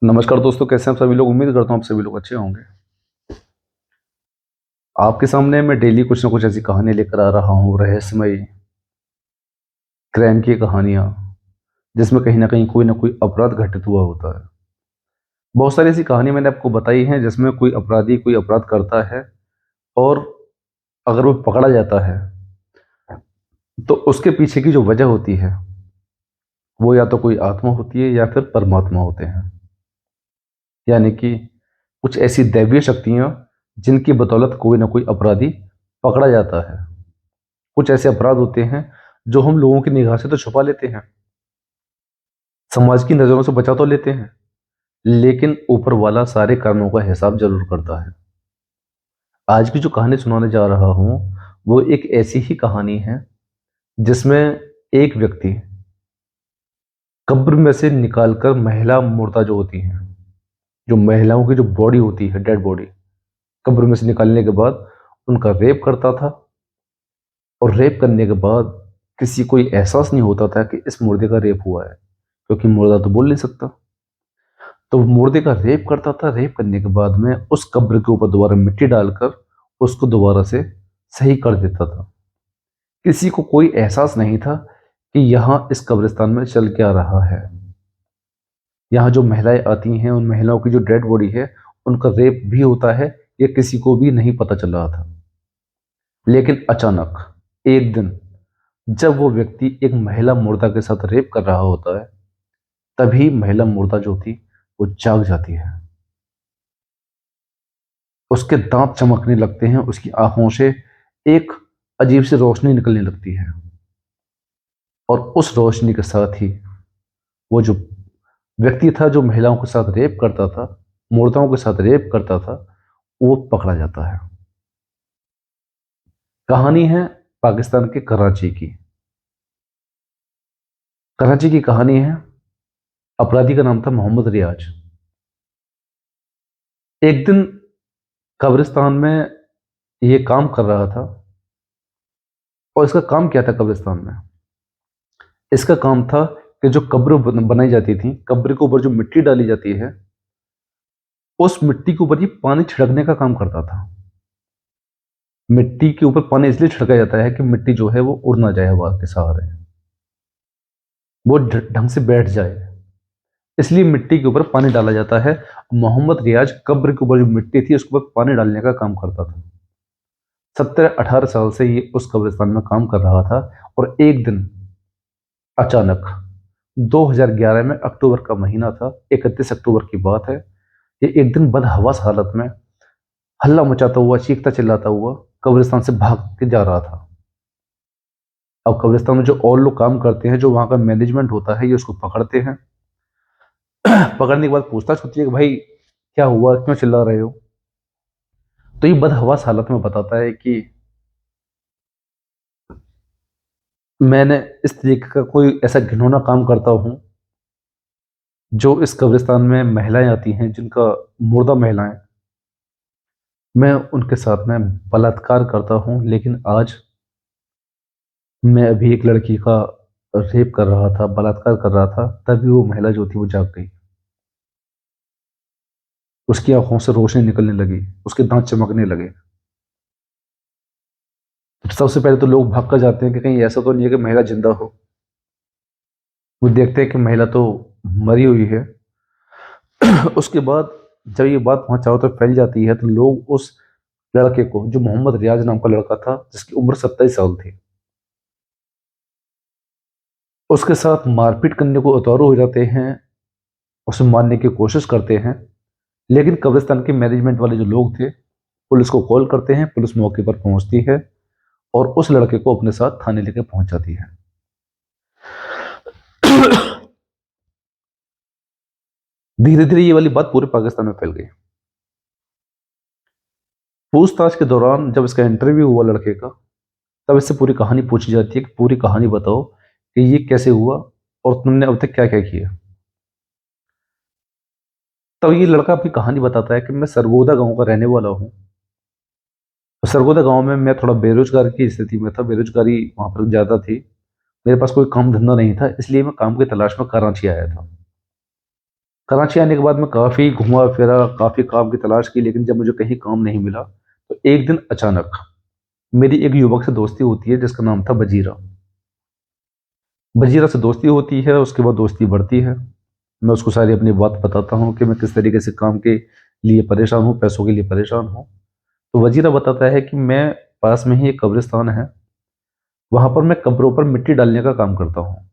नमस्कार दोस्तों, कैसे हैं आप सभी लोग। उम्मीद करता हूँ आप सभी लोग अच्छे होंगे। आपके सामने मैं डेली कुछ ना कुछ ऐसी कहानी लेकर आ रहा हूँ, रहस्यमय क्राइम की कहानियाँ, जिसमें कहीं ना कोई अपराध घटित हुआ होता है। बहुत सारी ऐसी कहानी मैंने आपको बताई हैं जिसमें कोई अपराधी कोई अपराध करता है, और अगर वो पकड़ा जाता है तो उसके पीछे की जो वजह होती है वो या तो कोई आत्मा होती है या फिर परमात्मा होते हैं। यानी कि कुछ ऐसी दैवीय शक्तियां जिनकी बदौलत कोई ना कोई अपराधी पकड़ा जाता है। कुछ ऐसे अपराध होते हैं जो हम लोगों की निगाह से तो छुपा लेते हैं, समाज की नजरों से बचा तो लेते हैं, लेकिन ऊपर वाला सारे कर्मों का हिसाब जरूर करता है। आज की जो कहानी सुनाने जा रहा हूं वो एक ऐसी ही कहानी है जिसमें एक व्यक्ति कब्र में से निकालकर महिला मुर्दा जो होती हैं, जो महिलाओं की जो बॉडी होती है, डेड बॉडी, कब्र में से निकालने के बाद उनका रेप करता था। और रेप करने के बाद किसी को ये एहसास नहीं होता था कि इस मुर्दे का रेप हुआ है, क्योंकि मुर्दा तो बोल नहीं सकता। तो वो मुर्दे का रेप करता था। रेप करने के बाद में उस कब्र के ऊपर दोबारा मिट्टी डालकर उसको दोबारा से सही कर देता था। किसी को कोई एहसास नहीं था कि यहाँ इस कब्रिस्तान में चल क्या रहा है। यहाँ जो महिलाएं आती हैं, उन महिलाओं की जो डेड बॉडी है, उनका रेप भी होता है, ये किसी को भी नहीं पता चल रहा था। लेकिन अचानक एक दिन जब वो व्यक्ति एक महिला मुर्दा के साथ रेप कर रहा होता है, तभी महिला मुर्दा जो थी वो जाग जाती है। उसके दांत चमकने लगते हैं, उसकी आंखों से एक अजीब सी रोशनी निकलने लगती है, और उस रोशनी के साथ ही वो जो व्यक्ति था जो महिलाओं के साथ रेप करता था, मुर्दाओं के साथ रेप करता था, वो पकड़ा जाता है। कहानी है पाकिस्तान के कराची की। कराची की कहानी है। अपराधी का नाम था मोहम्मद रियाज। एक दिन कब्रिस्तान में ये काम कर रहा था। और इसका काम क्या था कब्रिस्तान में? इसका काम था कि जो कब्र बनाई जाती थी, कब्र के ऊपर जो मिट्टी डाली जाती है, उस मिट्टी के ऊपर ये पानी छिड़कने का काम करता था। मिट्टी के ऊपर पानी इसलिए छिड़का जाता है कि मिट्टी जो है वो उड़ ना जाए हवा के सहारे, वो ढंग से बैठ जाए, इसलिए मिट्टी के ऊपर पानी डाला जाता है। मोहम्मद रियाज कब्र के ऊपर जो मिट्टी थी उसके ऊपर पानी डालने का काम करता था। 17-18 साल से ये उस कब्रिस्तान में काम कर रहा था। और एक दिन अचानक 2011 में अक्टूबर का महीना था, 31 अक्टूबर की बात है, ये एक दिन बदहवास हालत में हल्ला मचाता हुआ, चीखता चिल्लाता हुआ कब्रिस्तान से भाग के जा रहा था। अब कब्रिस्तान में जो और लोग काम करते हैं, जो वहां का मैनेजमेंट होता है, ये उसको पकड़ते हैं। पकड़ने के बाद पूछताछ होती है कि भाई क्या हुआ, क्यों चिल्ला रहे हो। तो ये बदहवास हालत में बताता है कि मैंने इस तरीके का कोई ऐसा घिनौना काम करता हूं, जो इस कब्रिस्तान में महिलाएं आती हैं, जिनका मुर्दा महिलाएं, मैं उनके साथ में बलात्कार करता हूं। लेकिन आज मैं अभी एक लड़की का रेप कर रहा था, बलात्कार कर रहा था, तभी वो महिला जो थी वो जाग गई। उसकी आंखों से रोशनी निकलने लगी, उसके दांत चमकने लगे। सबसे पहले तो लोग भाग कर जाते हैं कि कहीं ऐसा तो नहीं है कि महिला जिंदा हो। वो देखते हैं कि महिला तो मरी हुई है। उसके बाद जब ये बात वहां चारों तरफ फैल जाती है, तो लोग उस लड़के को, जो मोहम्मद रियाज नाम का लड़का था, जिसकी उम्र 27 साल थी, उसके साथ मारपीट करने को उतारू हो जाते हैं, उसे मारने की कोशिश करते हैं। लेकिन कब्रिस्तान के मैनेजमेंट वाले जो लोग थे, पुलिस को कॉल करते हैं, पुलिस मौके पर पहुंचती है और उस लड़के को अपने साथ थाने लेके पहुंच जाती है। धीरे धीरे ये वाली बात पूरे पाकिस्तान में फैल गई। पूछताछ के दौरान जब इसका इंटरव्यू हुआ लड़के का, तब इससे पूरी कहानी पूछी जाती है कि पूरी कहानी बताओ कि ये कैसे हुआ और तुमने अब तक क्या क्या किया। तब ये लड़का अपनी कहानी बताता है कि मैं सरगोदा गांव का रहने वाला हूँ। तो सरगोदा गांव में मैं थोड़ा बेरोजगार की स्थिति में था, बेरोजगारी वहां पर ज्यादा थी। मेरे पास कोई काम धंधा नहीं था, इसलिए मैं काम की तलाश में कराची आया था। कराची आने के बाद मैं काफ़ी घुमा फिरा, काफ़ी काम की तलाश की, लेकिन जब मुझे कहीं काम नहीं मिला, तो एक दिन अचानक मेरी एक युवक से दोस्ती होती है जिसका नाम था बजीरा। बजीरा से दोस्ती होती है, उसके बाद दोस्ती बढ़ती है। मैं उसको सारी अपनी बात बताता हूँ कि मैं किस तरीके से काम के लिए परेशान हूँ, पैसों के लिए परेशान हूँ। तो वजीरा बताता है कि मैं पास में ही एक कब्रिस्तान है, वहाँ पर मैं कब्रों पर मिट्टी डालने का काम करता हूँ।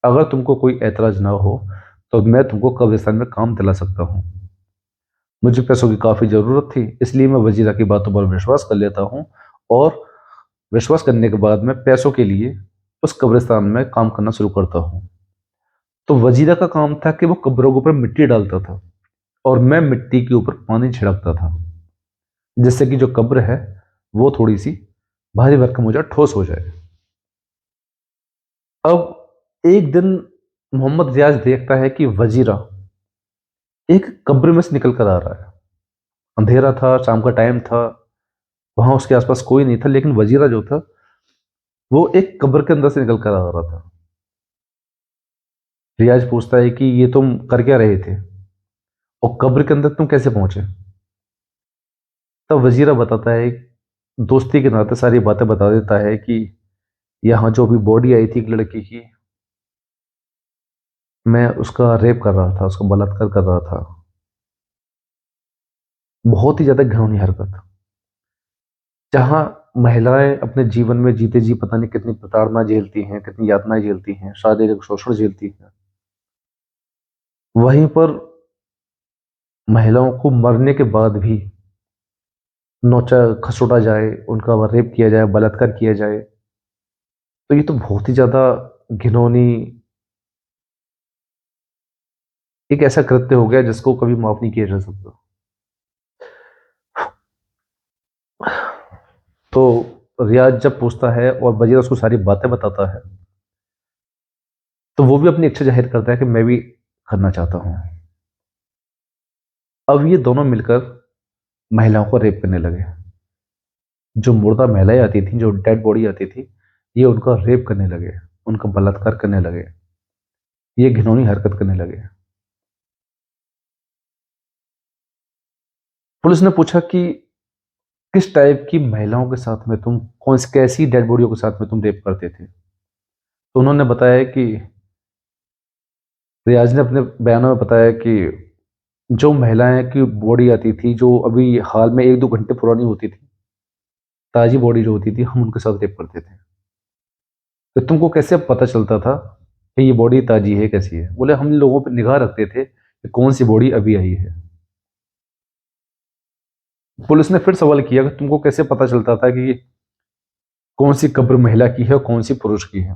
अगर तुमको कोई ऐतराज़ ना हो, तो मैं तुमको कब्रिस्तान में काम दिला सकता हूँ। मुझे पैसों की काफ़ी ज़रूरत थी, इसलिए मैं वजीरा की बातों पर विश्वास कर लेता हूँ और विश्वास करने के बाद मैं पैसों के लिए उस कब्रिस्तान में काम करना शुरू करता हूँ। तो वजीरा का काम था कि वो कब्रों के ऊपर मिट्टी डालता था और मैं मिट्टी के ऊपर पानी छिड़कता था, जिससे कि जो कब्र है, वो थोड़ी-सी भारी भरकम हो जाए, ठोस हो जाए। अब एक दिन मोहम्मद रियाज देखता है कि वजीरा एक कब्र में से निकल कर आ रहा है। अंधेरा था, शाम का टाइम था, वहां उसके आसपास कोई नहीं था, लेकिन वजीरा जो था, वो एक कब्र के अंदर से निकल कर आ रहा था। रियाज पूछता है कि ये तुम कर क्या रहे थे और कब्र के अंदर तुम कैसे पहुंचे? तब वजीरा बताता है, दोस्ती के नाते सारी बातें बता देता है कि यहाँ जो अभी बॉडी आई थी एक लड़की की, मैं उसका रेप कर रहा था, उसका बलात्कार कर रहा था। बहुत ही ज्यादा घिनौनी हरकत, जहाँ महिलाएं अपने जीवन में जीते जी पता नहीं कितनी प्रताड़ना झेलती हैं, कितनी यातनाएं झेलती हैं, शारीरिक शोषण झेलती हैं। वहीं पर महिलाओं को मरने के बाद भी नोचा खसोटा जाए, उनका रेप किया जाए, बलात्कार किया जाए, तो ये तो बहुत ही ज्यादा घिनौनी एक ऐसा कृत्य हो गया जिसको कभी माफ नहीं किया जा सकता। तो रियाज जब पूछता है और वजीर उसको सारी बातें बताता है, तो वो भी अपनी इच्छा जाहिर करता है कि मैं भी करना चाहता हूँ। अब ये दोनों मिलकर महिलाओं को रेप करने लगे। जो मुर्दा महिलाएं आती थी, जो डेड बॉडी आती थी, ये उनका रेप करने लगे, उनका बलात्कार करने लगे, ये घिनौनी हरकत करने लगे। पुलिस ने पूछा कि किस टाइप की महिलाओं के साथ में तुम, कौन सी कैसी डेड बॉडियों के साथ में तुम रेप करते थे? तो उन्होंने बताया कि, रियाज ने अपने बयानों में बताया कि जो महिलाएं की बॉडी आती थी, जो अभी हाल में 1-2 घंटे पुरानी होती थी, ताजी बॉडी जो होती थी, हम उनके साथ रेप करते थे। तो तुमको कैसे पता चलता था कि ये बॉडी ताजी है, कैसी है? बोले हम लोगों पर निगाह रखते थे कि कौन सी बॉडी अभी आई है। पुलिस ने फिर सवाल किया कि तुमको कैसे पता चलता था कि कौन सी कब्र महिला की है और कौन सी पुरुष की है?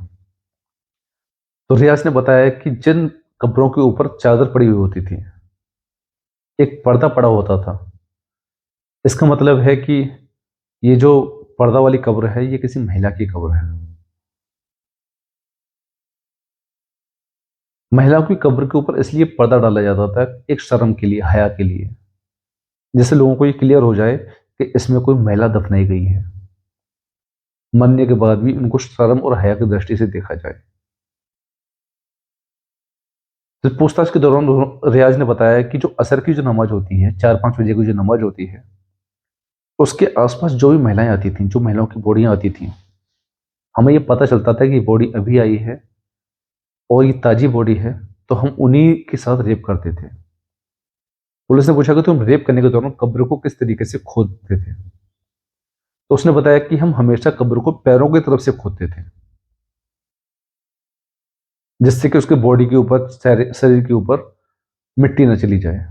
तो रियाज ने बताया कि जिन कब्रों के ऊपर चादर पड़ी हुई होती थी, एक पर्दा पड़ा होता था, इसका मतलब है कि ये जो पर्दा वाली कब्र है, ये किसी महिला की कब्र है। महिलाओं की कब्र के ऊपर इसलिए पर्दा डाला जाता था, एक शर्म के लिए, हया के लिए, जिससे लोगों को ये क्लियर हो जाए कि इसमें कोई महिला दफनाई गई है। मरने के बाद भी उनको शर्म और हया की दृष्टि से देखा जाए। तो पूछताछ के दौरान रियाज ने बताया कि जो असर की जो नमाज होती है, 4-5 बजे की जो नमाज होती है, उसके आसपास जो भी महिलाएं आती थी, जो महिलाओं की बॉडियां आती थी, हमें ये पता चलता था कि ये बॉडी अभी आई है और ये ताजी बॉडी है, तो हम उन्हीं के साथ रेप करते थे। पुलिस ने पूछा कि तुम रेप करने के दौरान कब्र को किस तरीके से खोदते थे? तो उसने बताया कि हम हमेशा कब्र को पैरों की तरफ से खोदते थे, जिससे कि उसके बॉडी के ऊपर, शरीर के ऊपर मिट्टी न चली जाए।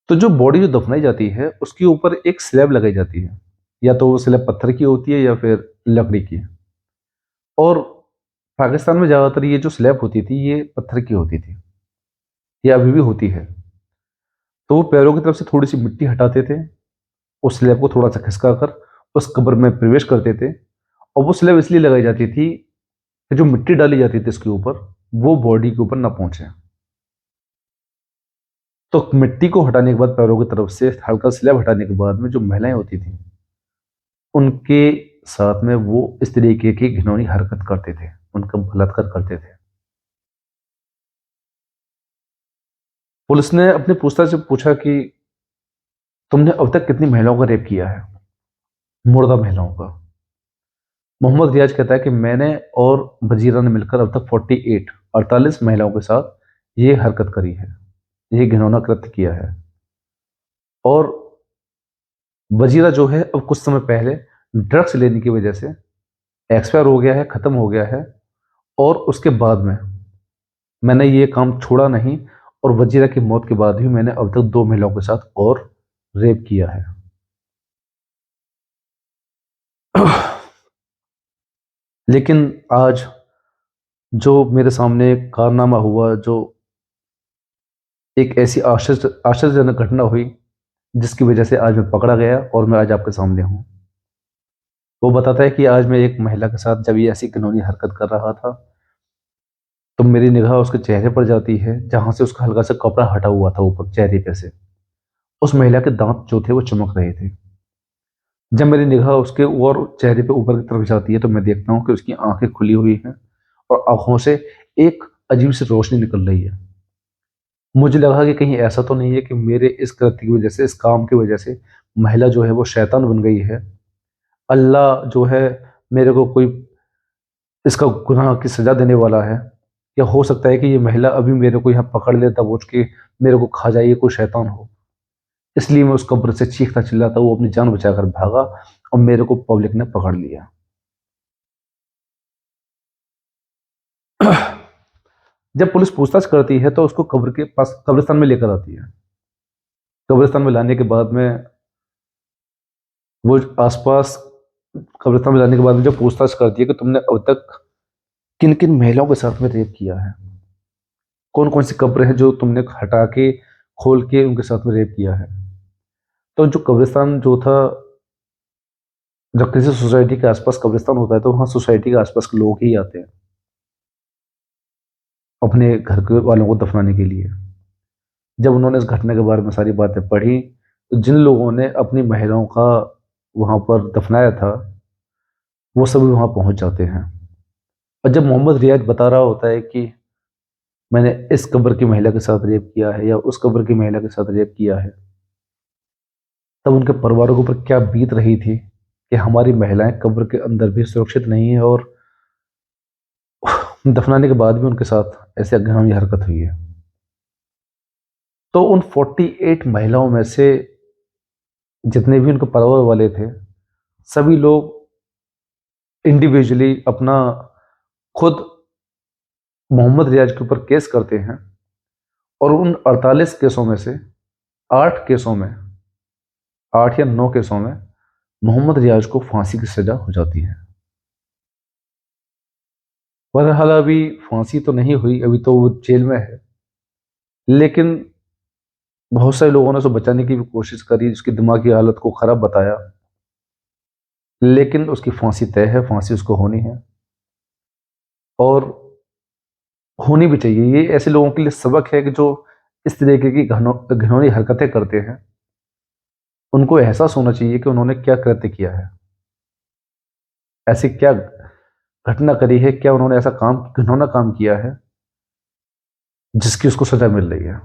तो जो बॉडी जो दफनाई जाती है, उसके ऊपर एक स्लैब लगाई जाती है, या तो वो स्लैब पत्थर की होती है या फिर लकड़ी की। और पाकिस्तान में ज्यादातर ये जो स्लैब होती थी, ये पत्थर की होती थी, ये अभी भी होती है। तो वो पैरों की तरफ से थोड़ी सी मिट्टी हटाते थे, उस स्लैब को थोड़ा सा खिसका कर उस कब्र में प्रवेश करते थे। और वो स्लैब इसलिए लगाई जाती थी कि जो मिट्टी डाली जाती थी इसके ऊपर, वो बॉडी के ऊपर ना पहुंचे। तो मिट्टी को हटाने के बाद, पैरों की तरफ से हल्का स्लैब हटाने के बाद में जो महिलाएं होती थी, उनके साथ में वो इस तरीके की घिनौनी हरकत करते थे, उनका बलात्कार करते थे। पुलिस ने अपनी पूछताछ से पूछा कि तुमने अब तक कितनी महिलाओं का रेप किया है, मुर्दा महिलाओं का। मोहम्मद रियाज कहता है कि मैंने और वजीरा ने मिलकर अब तक 48 महिलाओं के साथ ये हरकत करी है, ये घिनौना कृत्य किया है। और वजीरा जो है अब कुछ समय पहले ड्रग्स लेने की वजह से एक्सपायर हो गया है, खत्म हो गया है। और उसके बाद में मैंने ये काम छोड़ा नहीं, और वजीरा की मौत के बाद भी मैंने अब तक 2 महिलाओं के साथ और रेप किया है। लेकिन आज जो मेरे सामने एक कारनामा हुआ, जो एक ऐसी आश्चर्यजनक घटना हुई जिसकी वजह से आज मैं पकड़ा गया और मैं आज आपके सामने हूँ, वो बताता है कि आज मैं एक महिला के साथ जब ये ऐसी घिनौनी हरकत कर रहा था, तो मेरी निगाह उसके चेहरे पर जाती है, जहां से उसका हल्का सा कपड़ा हटा हुआ था ऊपर चेहरे पे से। उस महिला के दांत जो थे वो चमक रहे थे। जब मेरी निगाह उसके और चेहरे पे ऊपर की तरफ जाती है, तो मैं देखता हूँ कि उसकी आंखें खुली हुई हैं और आंखों से एक अजीब सी रोशनी निकल रही है। मुझे लगा कि कहीं ऐसा तो नहीं है कि मेरे इस कृत्य की वजह से, इस काम की वजह से महिला जो है वो शैतान बन गई है। अल्लाह जो है मेरे को कोई इसका गुनाह की सजा देने वाला है, या हो सकता है कि ये महिला अभी मेरे को यहाँ पकड़ ले, दबोच के मेरे को खा जाए, ये कोई शैतान हो। इसलिए मैं उस कब्र से चीखता चिल्लाता वो अपनी जान बचाकर भागा और मेरे को पब्लिक ने पकड़ लिया। जब पुलिस पूछताछ करती है तो उसको कब्र के पास कब्रिस्तान में लेकर आती है। कब्रिस्तान में लाने के बाद में वो आसपास कब्रिस्तान में लाने के बाद में जो पूछताछ करती है कि तुमने अब तक किन किन महिलाओं के साथ में रेप किया है, कौन कौन सी कब्र है जो तुमने हटा के खोल के उनके साथ में रेप किया है। तो जो कब्रिस्तान जो था, जब किसी सोसाइटी के आसपास कब्रिस्तान होता है तो वहाँ सोसाइटी के आसपास के लोग ही आते हैं अपने घर के वालों को दफनाने के लिए। जब उन्होंने इस घटना के बारे में सारी बातें पढ़ी, तो जिन लोगों ने अपनी महिलाओं का वहाँ पर दफनाया था, वो सभी वहाँ पहुँच जाते हैं। और जब मोहम्मद रियाज बता रहा होता है कि मैंने इस कब्र की महिला के साथ रेप किया है या उस कब्र की महिला के साथ रेप किया है, तब उनके परिवारों के ऊपर क्या बीत रही थी कि हमारी महिलाएं कब्र के अंदर भी सुरक्षित नहीं है और दफनाने के बाद भी उनके साथ ऐसे घिनौनी हरकत हुई है। तो उन 48 महिलाओं में से जितने भी उनके परिवार वाले थे, सभी लोग इंडिविजुअली अपना खुद मोहम्मद रियाज के ऊपर केस करते हैं। और उन 48 केसों में से 8 केसों में, 8 या 9 केसों में मोहम्मद रियाज को फांसी की सजा हो जाती है। बहरहाल अभी फांसी तो नहीं हुई, अभी तो वो जेल में है। लेकिन बहुत सारे लोगों ने उसे बचाने की भी कोशिश करी, उसकी दिमागी हालत को खराब बताया, लेकिन उसकी फांसी तय है, फांसी उसको होनी है और होनी भी चाहिए। ये ऐसे लोगों के लिए सबक है कि जो इस तरीके की घिनौनी हरकतें करते हैं, उनको एहसास होना चाहिए कि उन्होंने क्या कृत्य किया है, ऐसी क्या घटना करी है, क्या उन्होंने ऐसा काम घिनौना काम किया है जिसकी उसको सजा मिल रही है।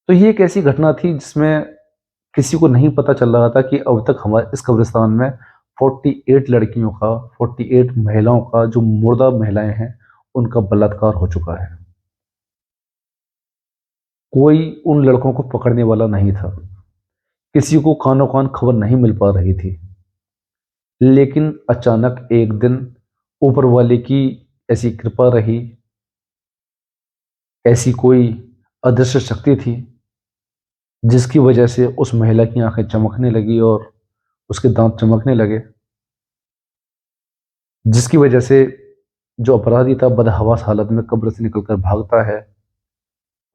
तो ये एक ऐसी घटना थी जिसमें किसी को नहीं पता चल रहा था कि अब तक हमारे इस कब्रिस्तान में 48 लड़कियों का, 48 महिलाओं का, जो मुर्दा महिलाएं हैं, उनका बलात्कार हो चुका है। कोई उन लड़कों को पकड़ने वाला नहीं था, किसी को कानो कान खबर नहीं मिल पा रही थी। लेकिन अचानक एक दिन ऊपर वाले की ऐसी कृपा रही, ऐसी कोई अदृश्य शक्ति थी जिसकी वजह से उस महिला की आंखें चमकने लगी और उसके दांत चमकने लगे, जिसकी वजह से जो अपराधी था बदहवास हालत में कब्र से निकलकर भागता है,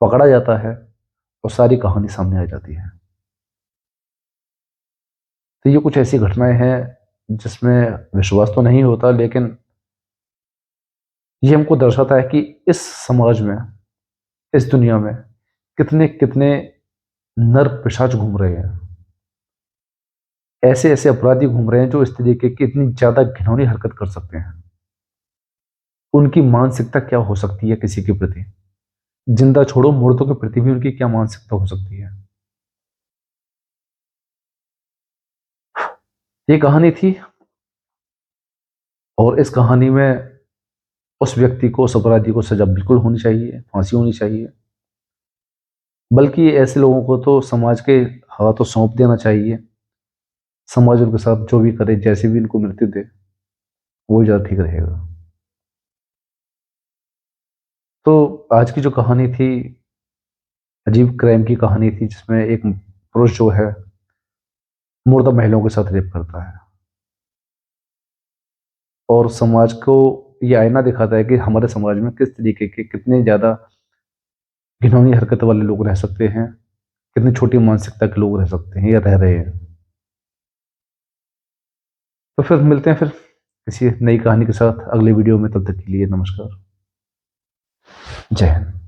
पकड़ा जाता है और सारी कहानी सामने आ जाती है। तो ये कुछ ऐसी घटनाएं हैं जिसमें विश्वास तो नहीं होता, लेकिन ये हमको दर्शाता है कि इस समाज में, इस दुनिया में कितने कितने नर पिशाच घूम रहे हैं, ऐसे ऐसे अपराधी घूम रहे हैं जो इस तरीके की इतनी ज्यादा घिनौनी हरकत कर सकते हैं। उनकी मानसिकता क्या हो सकती है किसी के प्रति, जिंदा छोड़ो, मुर्दों के प्रति भी उनकी क्या मानसिकता हो सकती है। ये कहानी थी, और इस कहानी में उस व्यक्ति को, उस अपराधी को सजा बिल्कुल होनी चाहिए, फांसी होनी चाहिए। बल्कि ऐसे लोगों को तो समाज के हाथों सौंप देना चाहिए। समाज उनके साथ जो भी करे, जैसे भी उनको मृत्यु दे, वो ज़्यादा ठीक रहेगा। तो आज की जो कहानी थी, अजीब क्राइम की कहानी थी, जिसमें एक पुरुष जो है मुर्दा महिलाओं के साथ रेप करता है, और समाज को ये आईना दिखाता है कि हमारे समाज में किस तरीके के, कितने ज़्यादा घिनौनी हरकत वाले लोग रह सकते हैं, कितनी छोटी मानसिकता के लोग रह सकते हैं या रह रहे हैं। तो फिर मिलते हैं फिर किसी नई कहानी के साथ अगले वीडियो में। तब तक के लिए नमस्कार, जय हिंद।